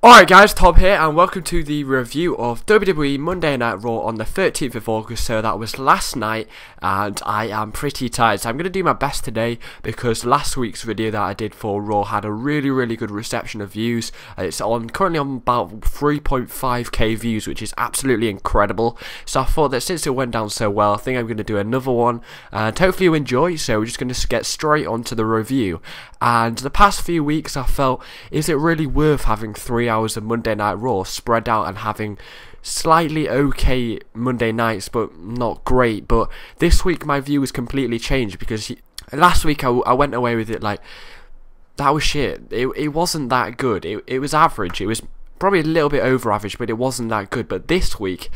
Alright guys, Tom here and welcome to the review of WWE Monday Night Raw on the 13th of August, so that was last night and I am pretty tired, so I'm going to do my best today because last week's video that I did for Raw had a really good reception of views. It's currently on about 3.5k views, which is absolutely incredible, so I thought that since it went down so well, I think I'm going to do another one and hopefully you enjoy. So we're just going to get straight onto the review. And the past few weeks I felt, is it really worth having 3 hours of Monday Night Raw spread out and having slightly okay Monday nights but not great? But this week my view has completely changed because last week I went away with it like, that was shit. It wasn't that good. It was average. It was probably a little bit over average, but it wasn't that good. But this week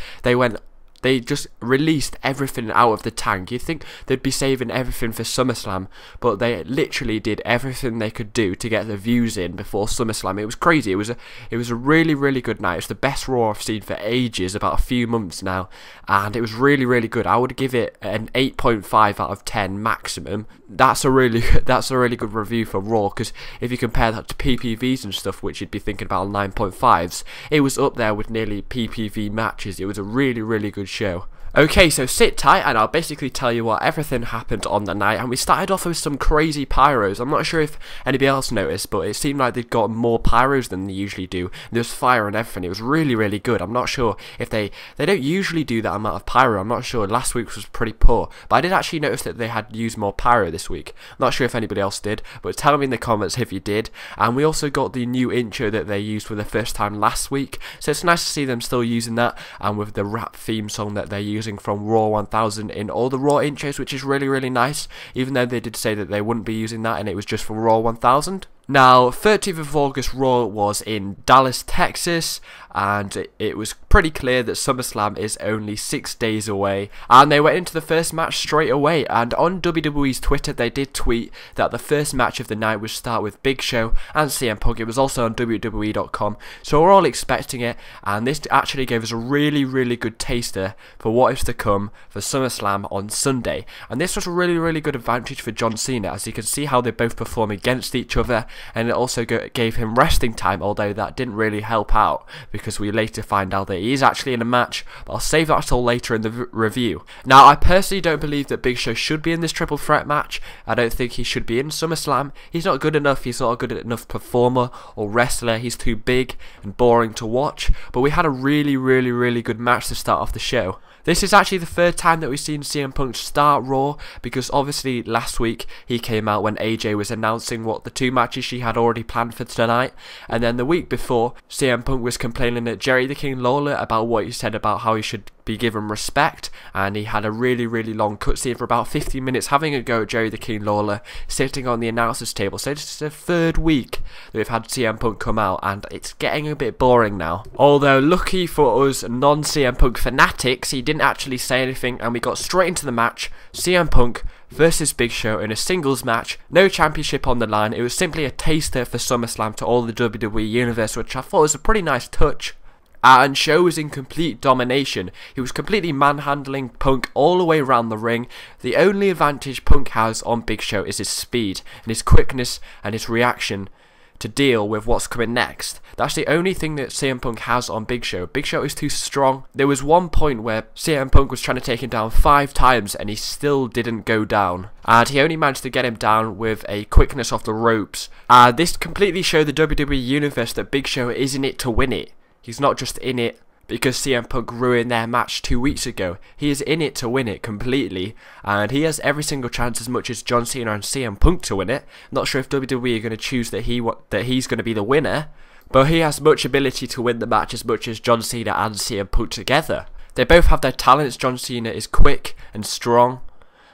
they just released everything out of the tank. You'd think they'd be saving everything for SummerSlam, but they literally did everything they could do to get the views in before SummerSlam. It was crazy. It was a really good night. It's the best Raw I've seen for ages, about a few months now, and it was really good. I would give it an 8.5 out of 10 maximum. That's a really good review for Raw, because if you compare that to PPVs and stuff, which you'd be thinking about 9.5s, it was up there with nearly PPV matches. It was a really good show. Okay, so sit tight and I'll basically tell you what everything happened on the night. And we started off with some crazy pyros. I'm not sure if anybody else noticed, but it seemed like they'd got more pyros than they usually do. There was fire and everything. It was really good. I'm not sure if they don't usually do that amount of pyro. I'm not sure. Last week's was pretty poor, but I did actually notice that they had used more pyro this week. I'm not sure if anybody else did, but tell me in the comments if you did. And we also got the new intro that they used for the first time last week, so it's nice to see them still using that, and with the rap theme song that they're using from Raw 1000 in all the Raw intros, which is really nice, even though they did say that they wouldn't be using that and it was just for Raw 1000. Now, 13th of August Raw was in Dallas, Texas, and it was pretty clear that SummerSlam is only 6 days away, and they went into the first match straight away. And on WWE's Twitter they did tweet that the first match of the night would start with Big Show and CM Punk. It was also on WWE.com, so we're all expecting it, and this actually gave us a really good taster for what is to come for SummerSlam on Sunday. And this was a really good advantage for John Cena, as you can see how they both perform against each other, and it also gave him resting time, although that didn't really help out because we later find out that he is actually in a match, but I'll save that till later in the review. Now, I personally don't believe that Big Show should be in this triple threat match. I don't think he should be in SummerSlam. He's not good enough. He's not a good enough performer or wrestler. He's too big and boring to watch, but we had a really good match to start off the show. This is actually the third time that we've seen CM Punk start Raw, because obviously last week he came out when AJ was announcing what the two matches she had already planned for tonight, and then the week before CM Punk was complaining at Jerry the King Lawler about what he said about how he should be given respect, and he had a really long cutscene for about 15 minutes having a go at Jerry the King Lawler sitting on the announcers table. So this is the third week that we've had CM Punk come out, and it's getting a bit boring now. Although lucky for us non-CM Punk fanatics, he didn't actually say anything and we got straight into the match. CM Punk versus Big Show in a singles match, no championship on the line. It was simply a taster for SummerSlam to all the WWE universe, which I thought was a pretty nice touch. And Show was in complete domination. He was completely manhandling Punk all the way around the ring. The only advantage Punk has on Big Show is his speed and his quickness and his reaction to deal with what's coming next. That's the only thing that CM Punk has on Big Show. Big Show is too strong. There was one point where CM Punk was trying to take him down 5 times and he still didn't go down. And he only managed to get him down with a quickness off the ropes. This completely showed the WWE Universe that Big Show is in it to win it. He's not just in it because CM Punk ruined their match 2 weeks ago. He is in it to win it completely, and he has every single chance, as much as John Cena and CM Punk, to win it. Not sure if WWE are going to choose that he's going to be the winner, but he has much ability to win the match as much as John Cena and CM Punk together. They both have their talents. John Cena is quick and strong,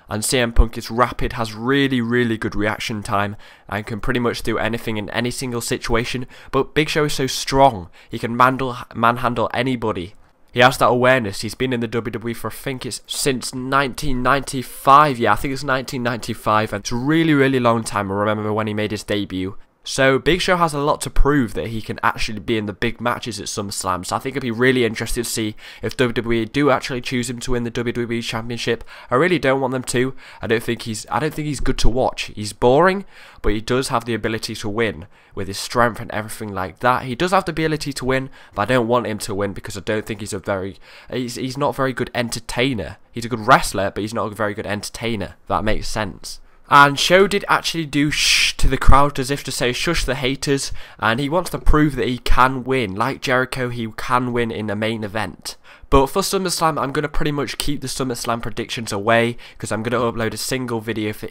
and CM Punk is rapid, has really good reaction time, and can pretty much do anything in any single situation. But Big Show is so strong, he can manhandle anybody. He has that awareness. He's been in the WWE for, I think it's since 1995. Yeah, I think it's 1995, and it's a really long time. I remember when he made his debut. So Big Show has a lot to prove that he can actually be in the big matches at SummerSlam. So I think it'd be really interesting to see if WWE do actually choose him to win the WWE Championship. I really don't want them to. I don't think he's good to watch. He's boring, but he does have the ability to win with his strength and everything like that. He does have the ability to win, but I don't want him to win because I don't think he's not a very good entertainer. He's a good wrestler, but he's not a very good entertainer. If that makes sense. And Show did actually do shh to the crowd as if to say shush the haters, and he wants to prove that he can win. Like Jericho, he can win in a main event. But for SummerSlam, I'm going to pretty much keep the SummerSlam predictions away because I'm going to upload a single video for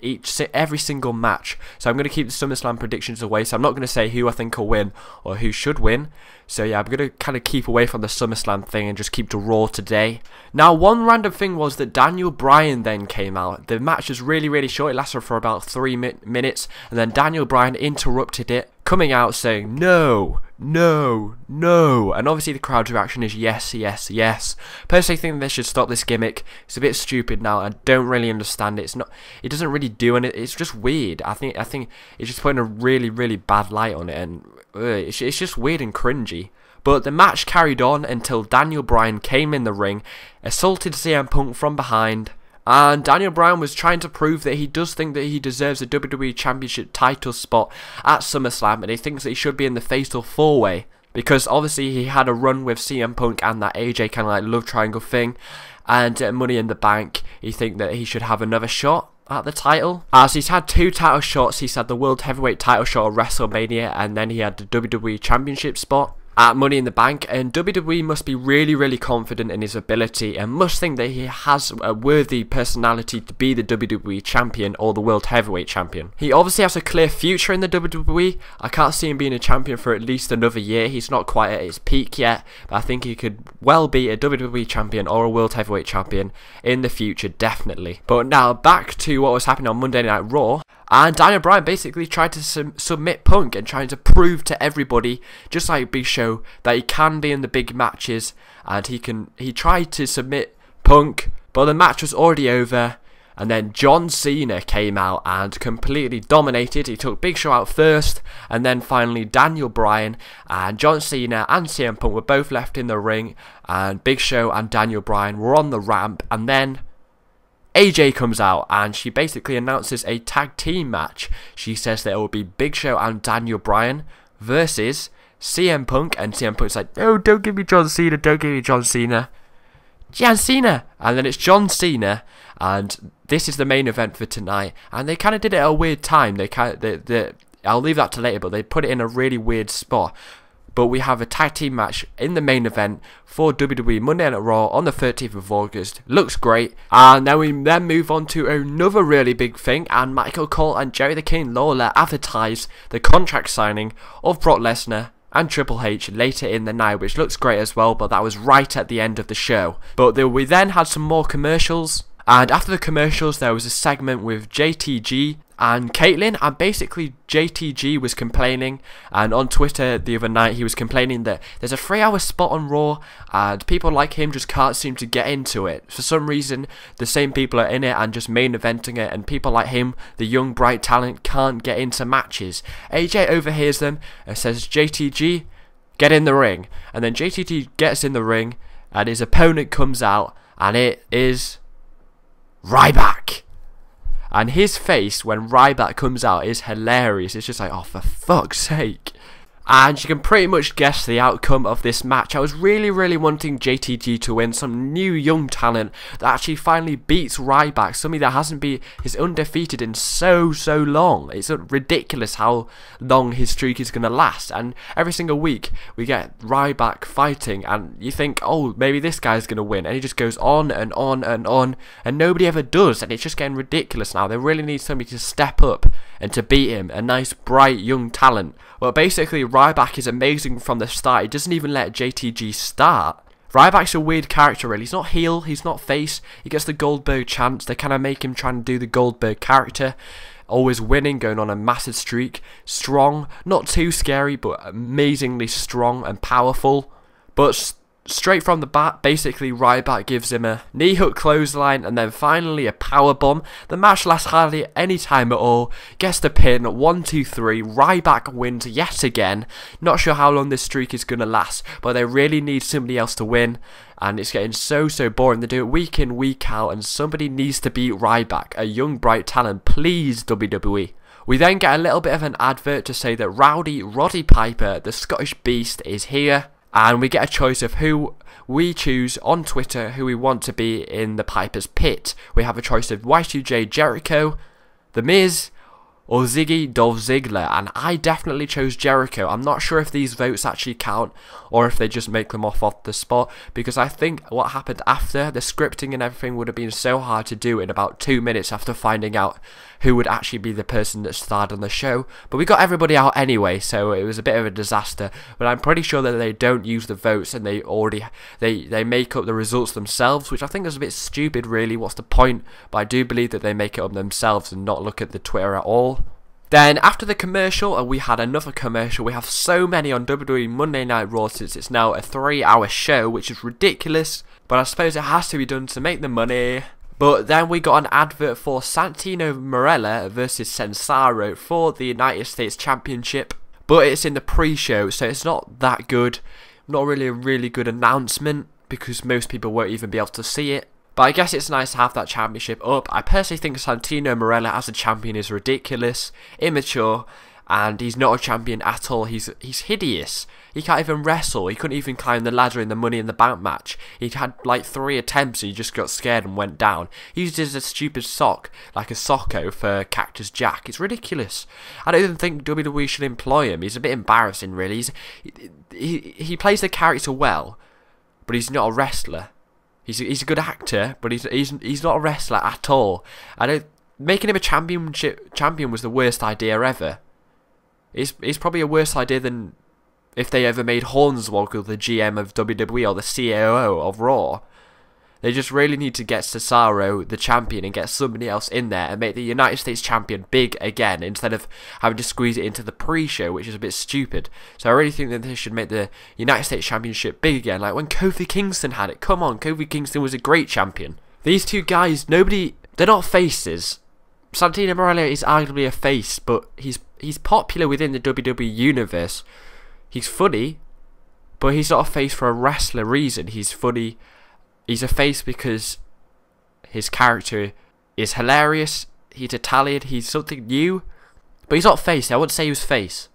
every single match. So I'm going to keep the SummerSlam predictions away. So I'm not going to say who I think will win or who should win. So yeah, I'm going to kind of keep away from the SummerSlam thing and just keep to Raw today. Now, one random thing was that Daniel Bryan then came out. The match was really, really short. It lasted for about 3 minutes. And then Daniel Bryan interrupted it, coming out saying, "No, no, no." And obviously the crowd's reaction is yes, yes, yes. Personally, I think they should stop this gimmick. It's a bit stupid now. I don't really understand it. It doesn't really do anything. It's just weird. I think it's just putting a really, really bad light on it, and it's just weird and cringy. But the match carried on until Daniel Bryan came in the ring, assaulted CM Punk from behind, and Daniel Bryan was trying to prove that he does think that he deserves a WWE Championship title spot at SummerSlam, and he thinks that he should be in the Fatal 4-Way. Because obviously he had a run with CM Punk and that AJ kind of like love triangle thing, and Money in the Bank, he think that he should have another shot at the title. As he's had 2 title shots. He's had the World Heavyweight title shot at WrestleMania, and then he had the WWE Championship spot at Money in the Bank, and WWE must be really, really confident in his ability and must think that he has a worthy personality to be the WWE Champion or the World Heavyweight Champion. He obviously has a clear future in the WWE. I can't see him being a champion for at least another year. He's not quite at his peak yet, but I think he could well be a WWE Champion or a World Heavyweight Champion in the future, definitely. But now back to what was happening on Monday Night Raw. And Daniel Bryan basically tried to submit Punk and trying to prove to everybody, just like Big Show, that he can be in the big matches. And he tried to submit Punk, but the match was already over. And then John Cena came out and completely dominated. He took Big Show out first, and then finally Daniel Bryan. And John Cena and CM Punk were both left in the ring, and Big Show and Daniel Bryan were on the ramp. And then AJ comes out and she basically announces a tag team match. She says that it will be Big Show and Daniel Bryan versus CM Punk, and CM Punk's like, "Oh, don't give me John Cena, don't give me John Cena. John Cena!" And then it's John Cena, and this is the main event for tonight. And they kind of did it at a weird time. I'll leave that to later, but they put it in a really weird spot. But we have a tag team match in the main event for WWE Monday Night Raw on the 13th of August. Looks great. And then we move on to another really big thing. And Michael Cole and Jerry the King Lawler advertise the contract signing of Brock Lesnar and Triple H later in the night, which looks great as well. But that was right at the end of the show. But we then had some more commercials. And after the commercials, there was a segment with JTG and Caitlyn, and basically JTG was complaining, and on Twitter the other night he was complaining that there's a 3-hour spot on Raw and people like him just can't seem to get into it. For some reason the same people are in it and just main eventing it, and people like him, the young bright talent, can't get into matches. AJ overhears them and says, "JTG, get in the ring." And then JTG gets in the ring and his opponent comes out, and it is Ryback. And his face when Ryback comes out is hilarious. It's just like, oh, for fuck's sake. And you can pretty much guess the outcome of this match. I was really, really wanting JTG to win, some new young talent that actually finally beats Ryback, somebody that is undefeated in so long. It's ridiculous how long his streak is going to last, and every single week we get Ryback fighting, and you think, oh, maybe this guy's going to win, and he just goes on and on and on, and nobody ever does, and it's just getting ridiculous now. They really need somebody to step up and to beat him, a nice, bright, young talent. Well, basically, Ryback is amazing from the start. He doesn't even let JTG start. Ryback's a weird character, really. He's not heel, he's not face. He gets the Goldberg chance. They kind of make him trying to do the Goldberg character. Always winning, going on a massive streak. Strong, not too scary, but amazingly strong and powerful. But straight from the bat, basically Ryback gives him a knee hook clothesline and then finally a power bomb. The match lasts hardly any time at all, gets the pin, 1, 2, 3, Ryback wins yet again. Not sure how long this streak is going to last, but they really need somebody else to win, and it's getting so boring. They do it week in, week out, and somebody needs to beat Ryback, a young bright talent, please WWE. We then get a little bit of an advert to say that Roddy Piper, the Scottish Beast, is here. And we get a choice of who we choose on Twitter, who we want to be in the Piper's Pit. We have a choice of Y2J Jericho, The Miz, or Dolph Ziggler, and I definitely chose Jericho. I'm not sure if these votes actually count or if they just make them off the spot, because I think what happened after, the scripting and everything would have been so hard to do in about 2 minutes after finding out who would actually be the person that starred on the show. But we got everybody out anyway, so it was a bit of a disaster. But I'm pretty sure that they don't use the votes and they make up the results themselves, which I think is a bit stupid really. What's the point? But I do believe that they make it up themselves and not look at the Twitter at all. Then after the commercial, and we had another commercial, we have so many on WWE Monday Night Raw since it's now a 3-hour show, which is ridiculous, but I suppose it has to be done to make the money. But then we got an advert for Santino Marella versus Cesaro for the United States Championship, but it's in the pre-show, so it's not that good. Not really a really good announcement, because most people won't even be able to see it. But I guess it's nice to have that championship up. I personally think Santino Marella as a champion is ridiculous, immature, and he's not a champion at all. He's hideous. He can't even wrestle. He couldn't even climb the ladder in the Money in the Bank match. He had like 3 attempts and he just got scared and went down. He used a stupid sock, like a socko for Cactus Jack. It's ridiculous. I don't even think WWE should employ him. He's a bit embarrassing really. He plays the character well, but he's not a wrestler. He's a good actor, but he's not a wrestler at all. Making him a champion was the worst idea ever. It's probably a worse idea than if they ever made Hornswoggle the GM of WWE or the COO of Raw. They just really need to get Cesaro the champion and get somebody else in there and make the United States champion big again instead of having to squeeze it into the pre-show, which is a bit stupid. So I really think that they should make the United States championship big again, like when Kofi Kingston had it. Come on, Kofi Kingston was a great champion. These two guys, they're not faces. Santino Marella is arguably a face, but he's popular within the WWE universe. He's funny, but he's not a face for a wrestler reason. He's funny. He's a face because his character is hilarious, he's Italian, he's something new, but he's not face. I wouldn't say he was face.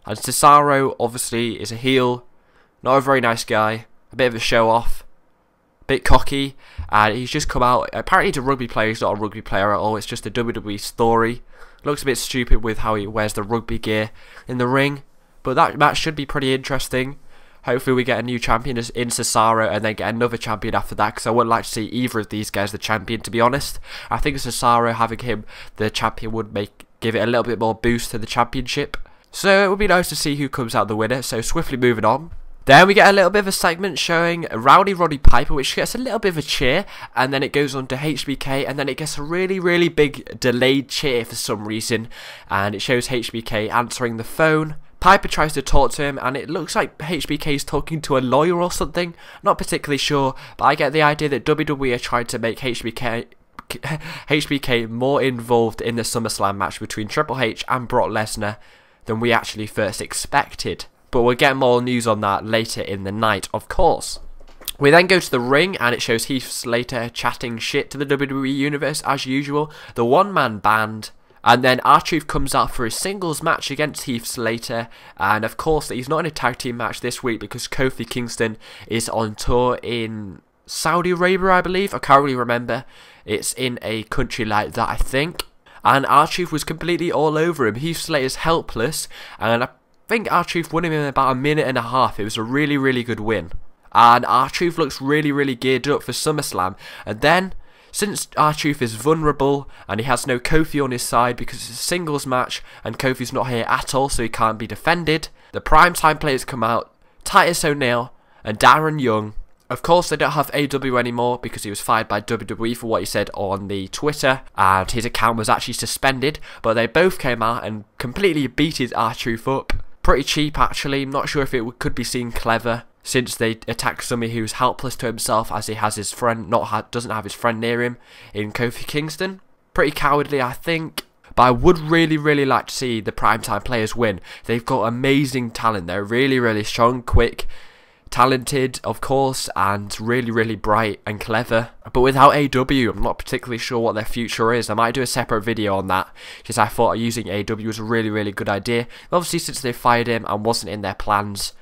And Cesaro obviously is a heel, not a very nice guy, a bit of a show off, a bit cocky, and he's just come out. Apparently he's a rugby player. He's not a rugby player at all. It's just a WWE story. Looks a bit stupid with how he wears the rugby gear in the ring, but that match should be pretty interesting. Hopefully we get a new champion in Cesaro and then get another champion after that, because I wouldn't like to see either of these guys the champion, to be honest. I think Cesaro, having him the champion, would give it a little bit more boost to the championship. So it would be nice to see who comes out the winner. So swiftly moving on. Then we get a little bit of a segment showing Roddy Piper, which gets a little bit of a cheer, and then it goes on to HBK, and then it gets a really big delayed cheer for some reason, and it shows HBK answering the phone. Piper tries to talk to him, and it looks like HBK is talking to a lawyer or something. Not particularly sure, but I get the idea that WWE are trying to make HBK more involved in the SummerSlam match between Triple H and Brock Lesnar than we actually first expected. But we'll get more news on that later in the night, of course. We then go to the ring, and it shows Heath Slater chatting shit to the WWE Universe as usual. The one-man band. And then R-Truth comes out for his singles match against Heath Slater, and of course he's not in a tag team match this week because Kofi Kingston is on tour in Saudi Arabia, I believe. I can't really remember. It's in a country like that, I think. And R-Truth was completely all over him. Heath Slater's helpless, and I think R-Truth won him in about a minute and a half. It was a really good win. And R-Truth looks really geared up for SummerSlam, and then since R-Truth is vulnerable and he has no Kofi on his side because it's a singles match and Kofi's not here at all, so he can't be defended, the primetime players come out, Titus O'Neil and Darren Young. Of course they don't have AW anymore because he was fired by WWE for what he said on the Twitter, and his account was actually suspended, but they both came out and completely beated R-Truth up. Pretty cheap actually. I'm not sure if it could be seen clever. since they attack somebody who's helpless to himself as he has his friend doesn't have his friend near him in Kofi Kingston. Pretty cowardly, I think. But I would really like to see the primetime players win. They've got amazing talent. They're really strong, quick, talented, of course, and really bright and clever. But without AW, I'm not particularly sure what their future is. I might do a separate video on that, because I thought using AW was a really good idea. Obviously, since they fired him and wasn't in their plans,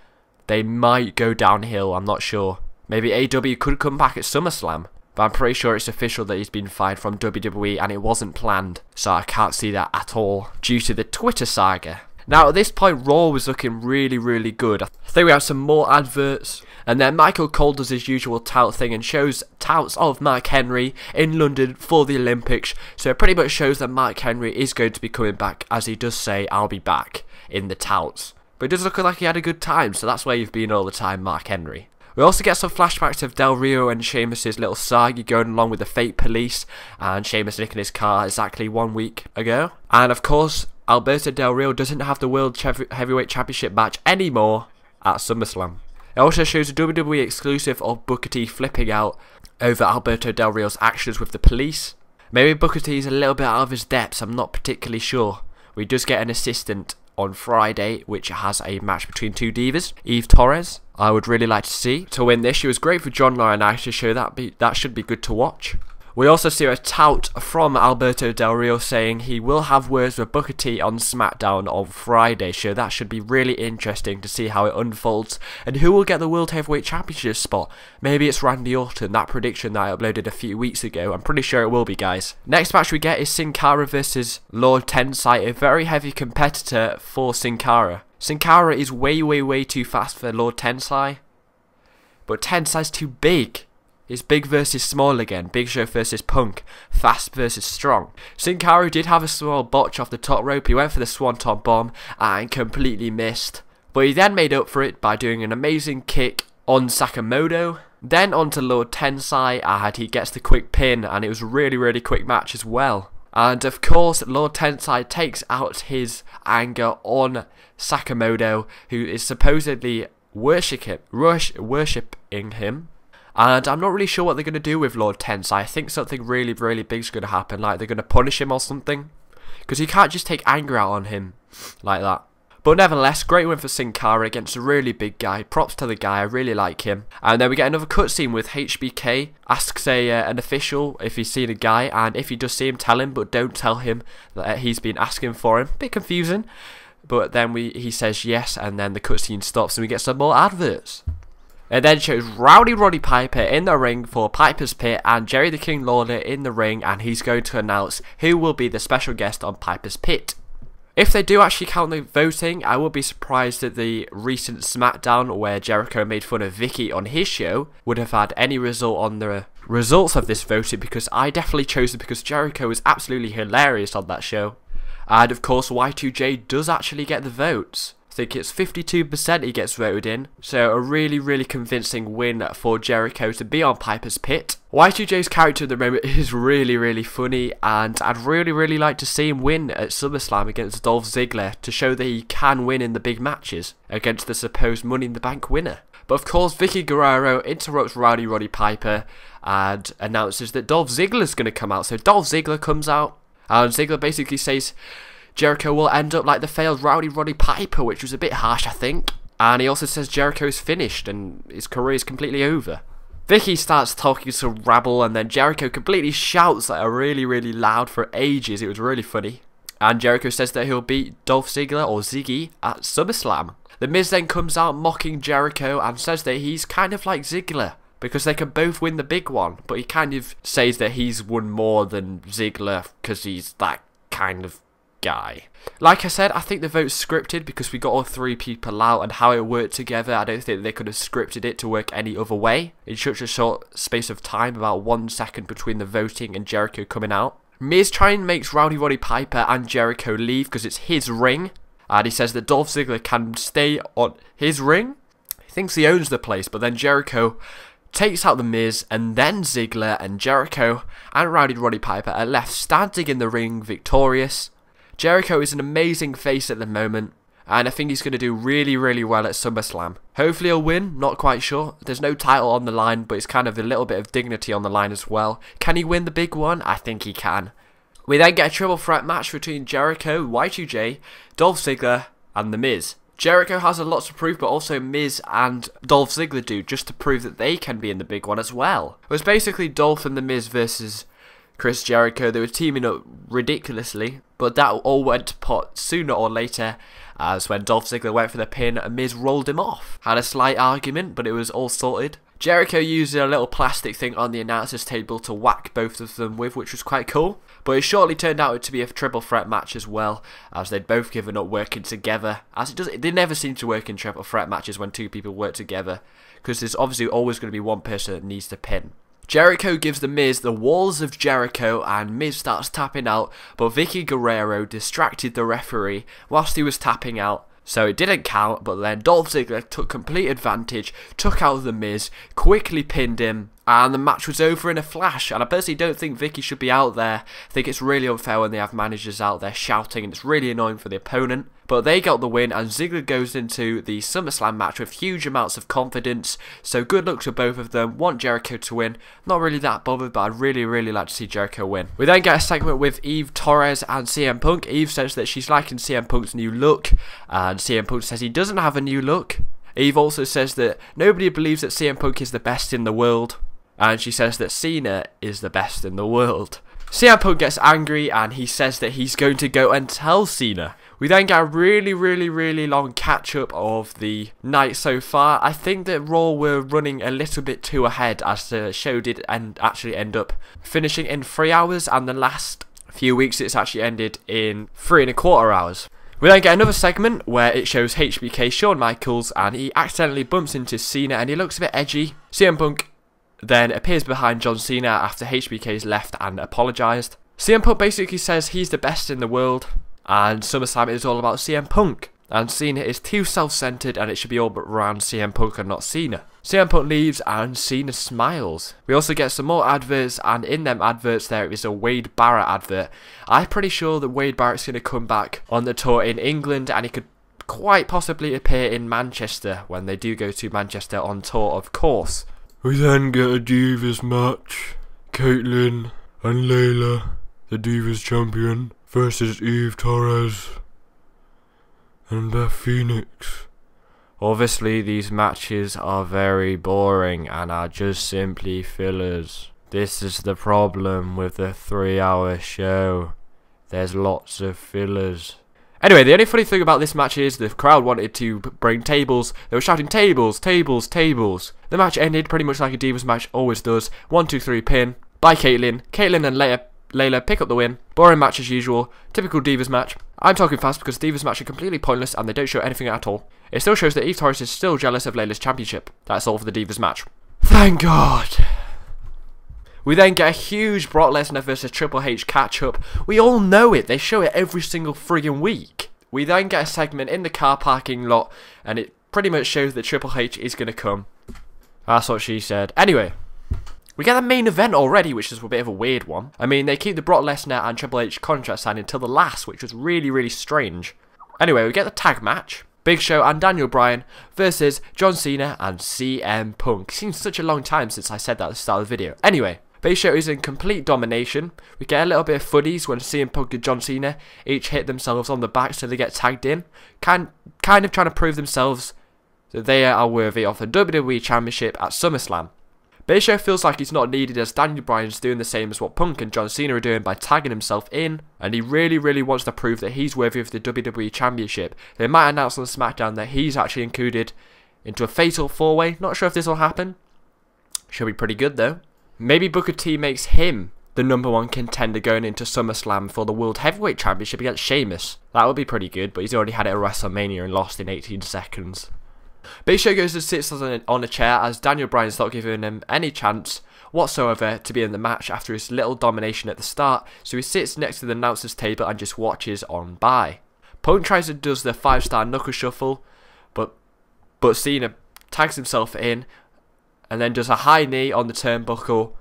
they might go downhill. I'm not sure. Maybe AW could come back at SummerSlam. But I'm pretty sure it's official that he's been fired from WWE and it wasn't planned. So I can't see that at all due to the Twitter saga. Now at this point Raw was looking really good. I think we have some more adverts. And then Michael Cole does his usual tout thing and shows touts of Mark Henry in London for the Olympics. So it pretty much shows that Mark Henry is going to be coming back, as he does say, "I'll be back" in the touts. But it does look like he had a good time, so that's where you've been all the time, Mark Henry. We also get some flashbacks of Del Rio and Sheamus' little saga going along with the fake police and Sheamus nicking his car exactly 1 week ago. And of course, Alberto Del Rio doesn't have the World Heavyweight Championship match anymore at SummerSlam. It also shows a WWE exclusive of Booker T flipping out over Alberto Del Rio's actions with the police. Maybe Booker T is a little bit out of his depths, I'm not particularly sure. We does get an assistant on Friday, which has a match between two divas, Eve Torres. I would really like to see to win this. She was great for John Laurinaitis to show that should be good to watch. We also see a tout from Alberto Del Rio saying he will have words with Booker T on SmackDown on Friday, so that should be really interesting to see how it unfolds and who will get the World Heavyweight Championship spot. Maybe it's Randy Orton, that prediction that I uploaded a few weeks ago. I'm pretty sure it will be, guys. Next match we get is Sin Cara versus Lord Tensai, a very heavy competitor for Sin Cara. Sin Cara is way too fast for Lord Tensai, but Tensai's too big. It's big versus small again, Big Show versus Punk, fast versus strong. Sin Cara did have a small botch off the top rope. He went for the Swanton Bomb and completely missed. But he then made up for it by doing an amazing kick on Sakamoto. Then onto Lord Tensai and he gets the quick pin, and it was a really quick match as well. And of course, Lord Tensai takes out his anger on Sakamoto, who is supposedly worshipping him. And I'm not really sure what they're going to do with Lord Tensai. I think something really big is going to happen. Like they're going to punish him or something. Because you can't just take anger out on him like that. But nevertheless, great win for Sin Cara against a really big guy. Props to the guy, I really like him. And then we get another cutscene with HBK. Asks an official if he's seen a guy. And if he does see him, tell him. But don't tell him that he's been asking for him. Bit confusing. But then he says yes. And then the cutscene stops and we get some more adverts. It then shows Rowdy Roddy Piper in the ring for Piper's Pit and Jerry the King Lawler in the ring, and he's going to announce who will be the special guest on Piper's Pit. If they do actually count the voting, I would be surprised that the recent SmackDown where Jericho made fun of Vicky on his show would have had any result on the results of this voting, because I definitely chose it because Jericho is absolutely hilarious on that show. And of course Y2J does actually get the votes. I think it's 52% he gets voted in, so a really convincing win for Jericho to be on Piper's Pit. Y2J's character at the moment is really funny, and I'd really like to see him win at SummerSlam against Dolph Ziggler to show that he can win in the big matches against the supposed Money in the Bank winner. But of course, Vicky Guerrero interrupts Rowdy Roddy Piper and announces that Dolph Ziggler's going to come out. So Dolph Ziggler comes out, and Ziggler basically says Jericho will end up like the failed Rowdy Roddy Piper, which was a bit harsh, I think. And he also says Jericho is finished and his career is completely over. Vicky starts talking some rabble, and then Jericho completely shouts like really loud for ages. It was really funny. And Jericho says that he'll beat Dolph Ziggler or Ziggy at SummerSlam. The Miz then comes out mocking Jericho and says that he's kind of like Ziggler, because they can both win the big one, but he kind of says that he's won more than Ziggler because he's that kind of guy. Like I said, I think the vote's scripted because we got all three people out, and how it worked together, I don't think they could have scripted it to work any other way in such a short space of time, about 1 second between the voting and Jericho coming out. Miz tries and makes Rowdy Roddy Piper and Jericho leave because it's his ring, and he says that Dolph Ziggler can stay on his ring. He thinks he owns the place, but then Jericho takes out the Miz, and then Ziggler and Jericho and Rowdy Roddy Piper are left standing in the ring victorious. Jericho is an amazing face at the moment, and I think he's going to do really, really well at SummerSlam. Hopefully he'll win, not quite sure. There's no title on the line, but it's kind of a little bit of dignity on the line as well. Can he win the big one? I think he can. We then get a triple threat match between Jericho, Y2J, Dolph Ziggler, and The Miz. Jericho has a lot to prove, but also Miz and Dolph Ziggler do, just to prove that they can be in the big one as well. It was basically Dolph and The Miz versus Chris Jericho. They were teaming up ridiculously, but that all went to pot sooner or later, as when Dolph Ziggler went for the pin, Miz rolled him off. Had a slight argument, but it was all sorted. Jericho used a little plastic thing on the announcer's table to whack both of them with, which was quite cool. But it shortly turned out to be a triple threat match as well, as they'd both given up working together. As they never seem to work in triple threat matches when two people work together, because there's obviously always going to be one person that needs to pin. Jericho gives The Miz the walls of Jericho, and Miz starts tapping out, but Vicky Guerrero distracted the referee whilst he was tapping out. So it didn't count, but then Dolph Ziggler took complete advantage, took out The Miz, quickly pinned him, and the match was over in a flash. And I personally don't think Vicky should be out there. I think it's really unfair when they have managers out there shouting, and it's really annoying for the opponent. But they got the win, and Ziggler goes into the SummerSlam match with huge amounts of confidence. So good luck to both of them. Want Jericho to win. Not really that bothered, but I'd really, really like to see Jericho win. We then get a segment with Eve Torres and CM Punk. Eve says that she's liking CM Punk's new look, and CM Punk says he doesn't have a new look. Eve also says that nobody believes that CM Punk is the best in the world, and she says that Cena is the best in the world. CM Punk gets angry, and he says that he's going to go and tell Cena. We then get a really, really, really long catch-up of the night so far. I think that Raw were running a little bit too ahead, as the show did actually end up finishing in 3 hours, and the last few weeks it's actually ended in 3¼ hours. We then get another segment where it shows HBK, Shawn Michaels, and he accidentally bumps into Cena, and he looks a bit edgy. CM Punk then appears behind John Cena after HBK's left and apologised. CM Punk basically says he's the best in the world, and SummerSlam is all about CM Punk, and Cena is too self-centered, and it should be all around CM Punk and not Cena. CM Punk leaves, and Cena smiles. We also get some more adverts, and in them adverts there is a Wade Barrett advert. I'm pretty sure that Wade Barrett's going to come back on the tour in England, and he could quite possibly appear in Manchester when they do go to Manchester on tour, of course. We then get a Divas match. Caitlyn and Layla, the Divas champion, versus Eve Torres and Beth Phoenix. Obviously these matches are very boring and are just simply fillers. This is the problem with the 3-hour show. There's lots of fillers. Anyway, the only funny thing about this match is the crowd wanted to bring tables. They were shouting tables, tables, tables. The match ended pretty much like a Divas match always does. 1, 2, 3 pin by Caitlyn. Caitlyn and Layla pick up the win. Boring match as usual. Typical Divas match. I'm talking fast because Divas match are completely pointless and they don't show anything at all. It still shows that Eve Torres is still jealous of Layla's championship. That's all for the Divas match. Thank God. We then get a huge Brock Lesnar versus Triple H catch-up. We all know it. They show it every single friggin' week. We then get a segment in the car parking lot, and it pretty much shows that Triple H is going to come. That's what she said. Anyway, we get the main event already, which is a bit of a weird one. I mean, they keep the Brock Lesnar and Triple H contract signed until the last, which was really, really strange. Anyway, we get the tag match. Big Show and Daniel Bryan versus John Cena and CM Punk. Seems such a long time since I said that at the start of the video. Anyway, Big Show is in complete domination. We get a little bit of footies when CM Punk and John Cena each hit themselves on the back so they get tagged in. Kind of trying to prove themselves that they are worthy of the WWE Championship at SummerSlam. Big Show feels like he's not needed as Daniel Bryan's doing the same as what Punk and John Cena are doing by tagging himself in, and he really, really wants to prove that he's worthy of the WWE Championship. They might announce on SmackDown that he's actually included into a fatal 4-way. Not sure if this will happen. Should be pretty good though. Maybe Booker T makes him the #1 contender going into SummerSlam for the World Heavyweight Championship against Sheamus. That would be pretty good, but he's already had it at WrestleMania and lost in 18 seconds. Big Show goes and sits on a chair as Daniel Bryan's not giving him any chance whatsoever to be in the match after his little domination at the start, so he sits next to the announcer's table and just watches on by. Punk tries and does the 5-star knuckle shuffle, but Cena tags himself in and then does a high knee on the turnbuckle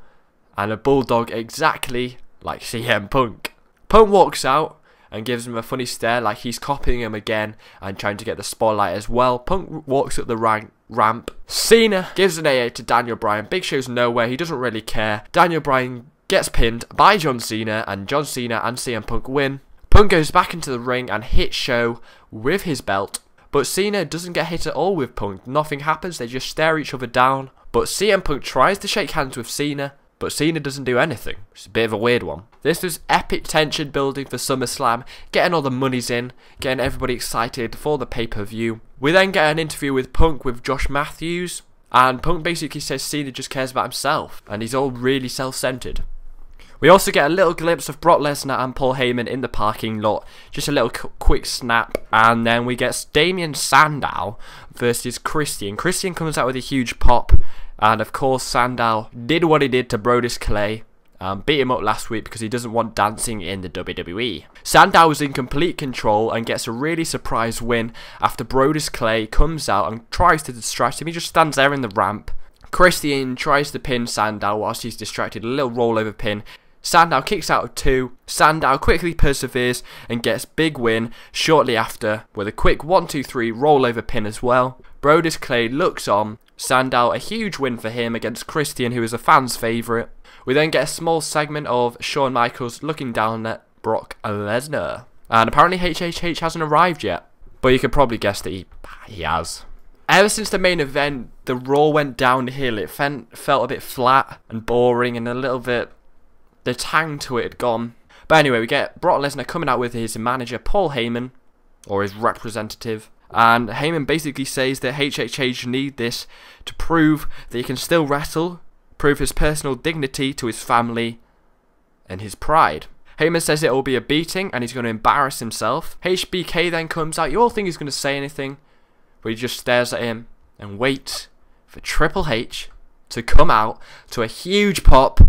and a bulldog exactly like CM Punk. Punk walks out and gives him a funny stare like he's copying him again and trying to get the spotlight as well. Punk walks up the ramp. Cena gives an AA to Daniel Bryan. Big Show's nowhere. He doesn't really care. Daniel Bryan gets pinned by John Cena, and John Cena and CM Punk win. Punk goes back into the ring and hits Show with his belt. But Cena doesn't get hit at all with Punk. Nothing happens. They just stare each other down. But CM Punk tries to shake hands with Cena, but Cena doesn't do anything. It's a bit of a weird one. This was epic tension building for SummerSlam, getting all the monies in, getting everybody excited for the pay-per-view. We then get an interview with Punk with Josh Matthews, and Punk basically says Cena just cares about himself, and he's all really self-centered. We also get a little glimpse of Brock Lesnar and Paul Heyman in the parking lot, just a little quick snap, and then we get Damien Sandow versus Christian. Christian comes out with a huge pop, and of course Sandow did what he did to Brodus Clay, beat him up last week because he doesn't want dancing in the WWE. Sandow was in complete control and gets a really surprise win after Brodus Clay comes out and tries to distract him. He just stands there in the ramp. Christian tries to pin Sandow whilst he's distracted, a little rollover pin. Sandow kicks out of 2, Sandow quickly perseveres and gets big win shortly after with a quick 1-2-3 rollover pin as well. Brodus Clay looks on, Sandow a huge win for him against Christian, who is a fan's favourite. We then get a small segment of Shawn Michaels looking down at Brock Lesnar. And apparently HHH hasn't arrived yet, but you could probably guess that he has. Ever since the main event, the Raw went downhill. It felt a bit flat and boring and a little bit... the tang to it had gone. But anyway, we get Brock Lesnar coming out with his manager Paul Heyman, or his representative, and Heyman basically says that HHH need this to prove that he can still wrestle, prove his personal dignity to his family and his pride. Heyman says it will be a beating and he's going to embarrass himself. HBK then comes out. You all think he's going to say anything, but he just stares at him and waits for Triple H to come out to a huge pop.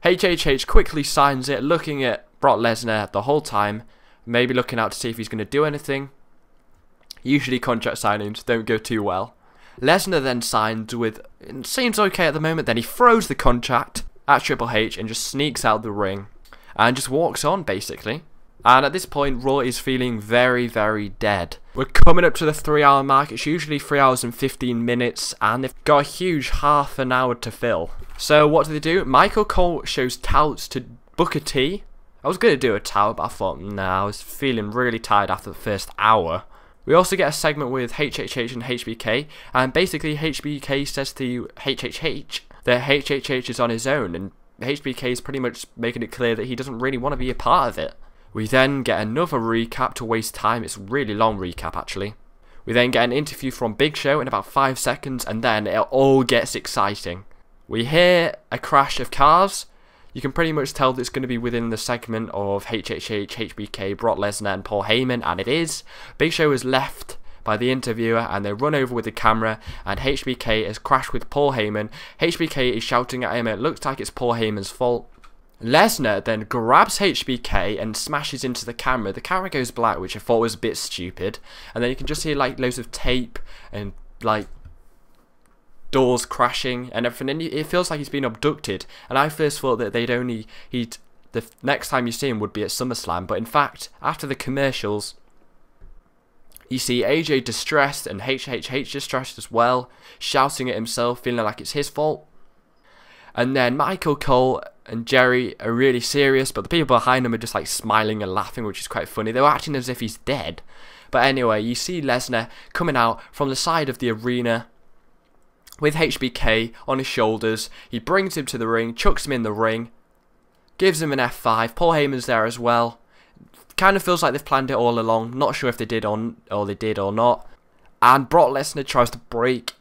HHH quickly signs it, looking at Brock Lesnar the whole time, maybe looking out to see if he's going to do anything. Usually contract signings don't go too well. Lesnar then signs with, it seems okay at the moment, then he throws the contract at Triple H and just sneaks out the ring and just walks on basically. And at this point Raw is feeling very, very dead. We're coming up to the 3-hour mark. It's usually 3 hours and 15 minutes and they've got a huge half an hour to fill. So what do? Michael Cole shows touts to Booker T. I was going to do a tout, but I thought, nah, I was feeling really tired after the first hour. We also get a segment with HHH and HBK, and basically HBK says to HHH that HHH is on his own, and HBK is pretty much making it clear that he doesn't really want to be a part of it. We then get another recap to waste time. It's a really long recap actually. We then get an interview from Big Show in about 5 seconds, and then it all gets exciting. We hear a crash of cars. You can pretty much tell that it's going to be within the segment of HHH, HBK, Brock Lesnar and Paul Heyman, and it is. Big Show is left by the interviewer and they run over with the camera, and HBK has crashed with Paul Heyman. HBK is shouting at him, it looks like it's Paul Heyman's fault. Lesnar then grabs HBK and smashes into the camera. The camera goes black, which I thought was a bit stupid, and then you can just hear like loads of tape and like doors crashing and everything, and it feels like he's been abducted. And I first thought that the next time you see him would be at SummerSlam, but in fact after the commercials you see AJ distressed and HHH distressed as well, shouting at himself, feeling like it's his fault. And then Michael Cole and Jerry are really serious, but the people behind them are just like smiling and laughing, which is quite funny. They were acting as if he's dead. But anyway, you see Lesnar coming out from the side of the arena with HBK on his shoulders. He brings him to the ring, chucks him in the ring, gives him an F5. Paul Heyman's there as well. Kind of feels like they've planned it all along. Not sure if they did or not. And Brock Lesnar tries to break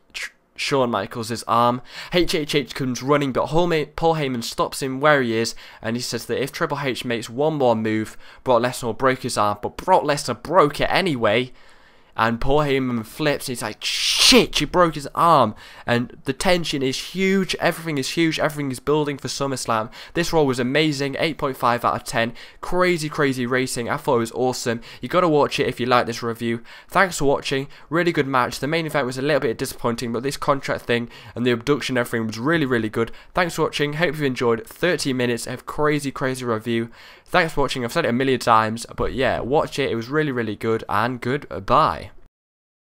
Shawn Michaels' arm. HHH comes running, but Paul Heyman stops him where he is, and he says that if Triple H makes one more move, Brock Lesnar will break his arm. But Brock Lesnar broke it anyway, and Paul Heyman flips, and he's like, shit, she broke his arm, and the tension is huge, everything is building for SummerSlam. This Raw was amazing, 8.5 out of 10, crazy racing, I thought it was awesome. You gotta watch it if you like this review. Thanks for watching, really good match. The main event was a little bit disappointing, but this contract thing and the abduction and everything was really good. Thanks for watching, hope you enjoyed 30 minutes of crazy review. Thanks for watching, I've said it a million times, but yeah, watch it, it was really good, and goodbye.